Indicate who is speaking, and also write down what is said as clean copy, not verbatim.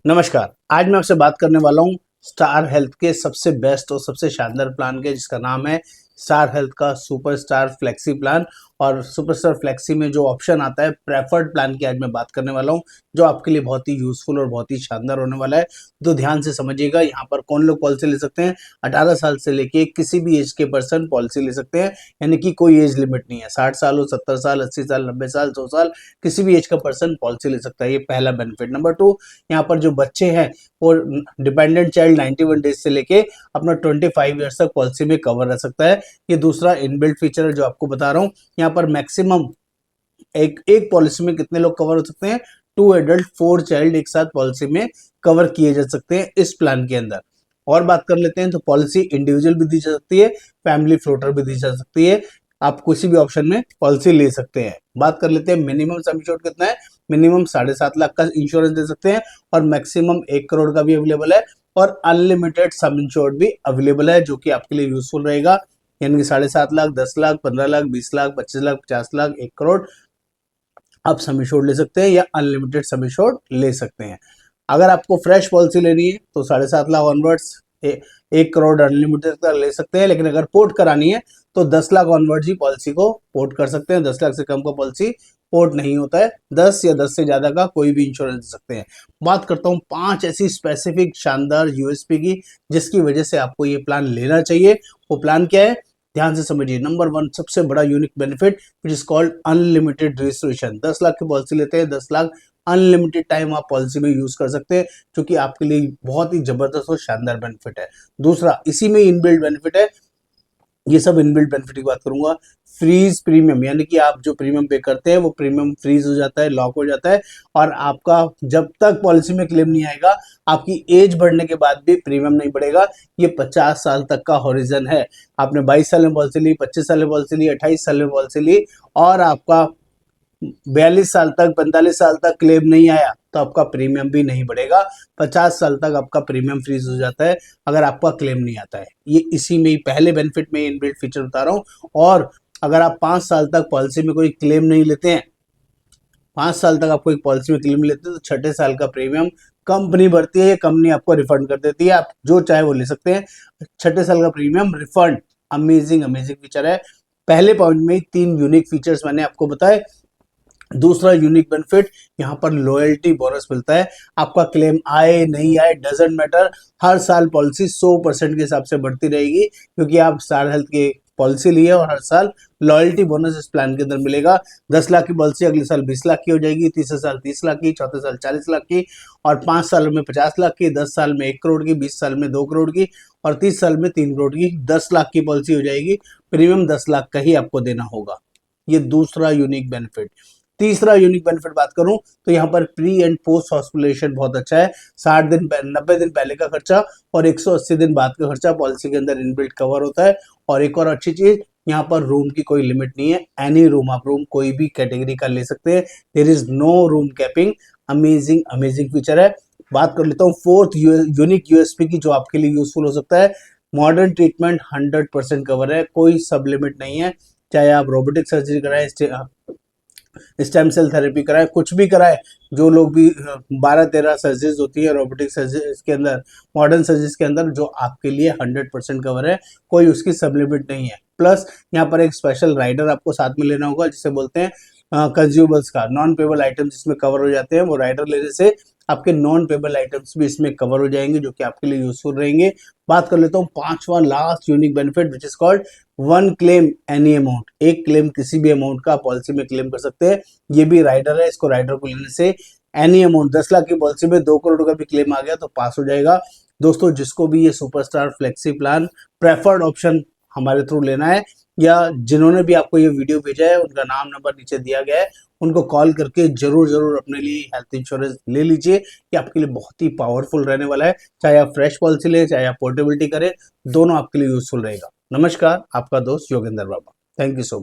Speaker 1: नमस्कार। आज मैं आपसे बात करने वाला हूँ स्टार हेल्थ के सबसे बेस्ट और सबसे शानदार प्लान के, जिसका नाम है स्टार हेल्थ का सुपर स्टार फ्लेक्सी प्लान। और सुपर स्टार फ्लेक्सी में जो ऑप्शन आता है प्रेफर्ड प्लान की आज मैं बात करने वाला हूँ, जो आपके लिए बहुत ही यूजफुल और बहुत ही शानदार होने वाला है। तो ध्यान से समझिएगा, यहाँ पर कौन लोग पॉलिसी ले सकते हैं। 18 साल से लेके किसी भी एज के पर्सन पॉलिसी ले सकते हैं, यानी कि कोई एज लिमिट नहीं है। 60 साल हो, 70 साल, 80 साल, 90 साल, 100 साल, किसी भी एज का पर्सन पॉलिसी ले सकता है। ये पहला बेनिफिट। नंबर 2, यहाँ पर जो बच्चे हैं वो डिपेंडेंट चाइल्ड 91 डेज से लेके अपना 25 ईयर्स तक पॉलिसी में कवर रह सकता है। ये दूसरा इनबिल्ट फीचर है जो आपको बता रहा हूँ। यहाँ पर मैक्सिमम एक पॉलिसी में कितने लोग कवर हो सकते हैं? 2 एडल्ट 4 चाइल्ड एक साथ पॉलिसी में कवर किए जा सकते हैं इस प्लान के अंदर। और बात कर लेते हैं तो पॉलिसी इंडिविजुअल भी दी जा सकती है, फैमिली फ्लोटर भी दी जा सकती है। आप किसी भी ऑप्शन में पॉलिसी ले सकते हैं। बात कर लेते हैं मिनिमम सम इंश्योर्ड कितना है। मिनिमम 7.5 लाख का इंश्योरेंस दे सकते हैं और मैक्सिमम 1 करोड़ का भी अवेलेबल है। और अनलिमिटेड सम इंश्योर्ड भी अवेलेबल है, जो कि आपके लिए यूजफुल रहेगा। यानी कि 7.5 लाख, 10 लाख, 15 लाख, 20 लाख, 25 लाख, 50 लाख, 1 करोड़ आप सम इंश्योर्ड ले सकते हैं या अनलिमिटेड सम इंश्योर्ड ले सकते हैं। अगर आपको फ्रेश पॉलिसी लेनी है तो 7.5 लाख ऑनवर्ड्स 1 करोड़ अनलिमिटेड तक ले सकते हैं। लेकिन अगर पोर्ट करानी है तो 10 लाख ऑनवर्ड्स ही पॉलिसी को पोर्ट कर सकते हैं। 10 लाख से कम का पॉलिसी पोर्ट नहीं होता है। 10 या 10 से ज्यादा का कोई भी इंश्योरेंस दे सकते हैं। बात करता हूँ 5 ऐसी स्पेसिफिक शानदार यूएसपी की, जिसकी वजह से आपको ये प्लान लेना चाहिए। वो प्लान क्या है, ध्यान से समझिए। नंबर 1, सबसे बड़ा unique benefit which is called unlimited registration. 10 lakh की पॉलिसी लेते हैं, 10 लाख अनलिमिटेड टाइम आप पॉलिसी में यूज कर सकते हैं, जो कि आपके लिए बहुत ही जबरदस्त और शानदार बेनिफिट है। दूसरा, इसी में इनबिल्ट बेनिफिट है। ये सब इनबिल्ट बेनिफिट की बात करूंगा। फ्रीज प्रीमियम, यानी कि आप जो प्रीमियम पे करते हैं वो प्रीमियम फ्रीज हो जाता है, लॉक हो जाता है। और आपका जब तक पॉलिसी में क्लेम नहीं आएगा, आपकी एज बढ़ने के बाद भी प्रीमियम नहीं बढ़ेगा। ये 50 साल तक का हॉरिजन है। आपने 22 साल में पॉलिसी ली, 25 साल में पॉलिसी ली, 28 साल में पॉलिसी ली और आपका 42 साल तक, 45 साल तक क्लेम नहीं आया, तो आपका प्रीमियम भी नहीं बढ़ेगा। 50 साल तक आपका प्रीमियम फ्रीज हो जाता है अगर आपका क्लेम नहीं आता है। ये इसी में ही पहले बेनिफिट में इनबिल्ट फीचर बता रहा हूँ। और अगर आप 5 साल तक पॉलिसी में कोई क्लेम नहीं लेते हैं, 5 साल तक आपको एक पॉलिसी में क्लेम लेते हैं, तो छठे साल का प्रीमियम कंपनी भरती है, कंपनी आपको रिफंड कर देती है। आप जो चाहे वो ले सकते हैं। छठे साल का premium refund, amazing amazing feature है। पहले पॉइंट में 3 यूनिक फीचर्स मैंने आपको बताए। दूसरा यूनिक बेनिफिट, यहाँ पर लॉयल्टी बोनस मिलता है। आपका क्लेम आए नहीं आए डजेंट मैटर, हर साल पॉलिसी 100% के हिसाब से बढ़ती रहेगी, क्योंकि आप स्टार हेल्थ की पॉलिसी ली है और हर साल लॉयल्टी बोनस इस प्लान के अंदर मिलेगा। 10 लाख की पॉलिसी अगले साल 20 लाख की हो जाएगी, तीसरे साल 30 लाख की, चौथे साल 40 लाख की, और 5 साल में 50 लाख की, 10 साल में 1 करोड़ की, 20 साल में 2 करोड़ की, और 30 साल में 3 करोड़ की। 10 लाख की पॉलिसी हो जाएगी, प्रीमियम 10 लाख का ही आपको देना होगा। ये दूसरा यूनिक बेनिफिट। तीसरा यूनिक बेनिफिट बात करूं तो यहाँ पर प्री एंड पोस्ट हॉस्पिटलाइजेशन बहुत अच्छा है। 60 दिन 90 दिन पहले का खर्चा और 180 दिन बाद का खर्चा पॉलिसी के अंदर इनबिल्ट कवर होता है। और एक और अच्छी चीज, यहाँ पर रूम की कोई लिमिट नहीं है। एनी रूम, आप रूम कोई भी कैटेगरी का ले सकते हैं। There is no room capping. Amazing amazing feature है। बात कर लेता हूँ फोर्थ यूनिक यूएसपी की, जो आपके लिए यूजफुल हो सकता है। मॉडर्न ट्रीटमेंट 100% कवर है, कोई सब लिमिट नहीं है। चाहे आप रोबोटिक सर्जरी कराएं, स्टेम सेल थेरेपी कराए, कुछ भी कराए। जो लोग भी 12-13 सर्जरीज होती है रोबोटिक सर्जरीज के अंदर, मॉडर्न सर्जरीज के अंदर, जो आपके लिए 100% कवर है, कोई उसकी सब लिमिट नहीं है। प्लस यहाँ पर एक स्पेशल राइडर आपको साथ में लेना होगा, जिसे बोलते हैं कंज्यूमर्स का नॉन पेबल आइटम्स जिसमें कवर हो जाते हैं। वो राइडर लेने से आपके नॉन पेबल आइटम्स भी इसमें कवर हो जाएंगे, जो कि आपके लिए यूजफुल रहेंगे। बात कर लेता हूँ पांचवा last unique benefit, which is called 1 claim any amount. एक क्लेम किसी भी अमाउंट का पॉलिसी में क्लेम कर सकते हैं। ये भी राइडर है। इसको राइडर को लेने से एनी अमाउंट, 10 लाख की पॉलिसी में 2 करोड़ का भी क्लेम आ गया तो पास हो जाएगा। दोस्तों, जिसको भी ये superstar flexi plan preferred option हमारे थ्रू लेना है, या जिन्होंने भी आपको ये वीडियो भेजा है, उनका नाम नंबर नीचे दिया गया है, उनको कॉल करके जरूर जरूर अपने लिए हेल्थ इंश्योरेंस ले लीजिए। ये आपके लिए बहुत ही पावरफुल रहने वाला है। चाहे आप फ्रेश पॉलिसी लें, चाहे आप पोर्टेबिलिटी करें, दोनों आपके लिए यूजफुल रहेगा। नमस्कार, आपका दोस्त Yogendra Baba. Thank you so much.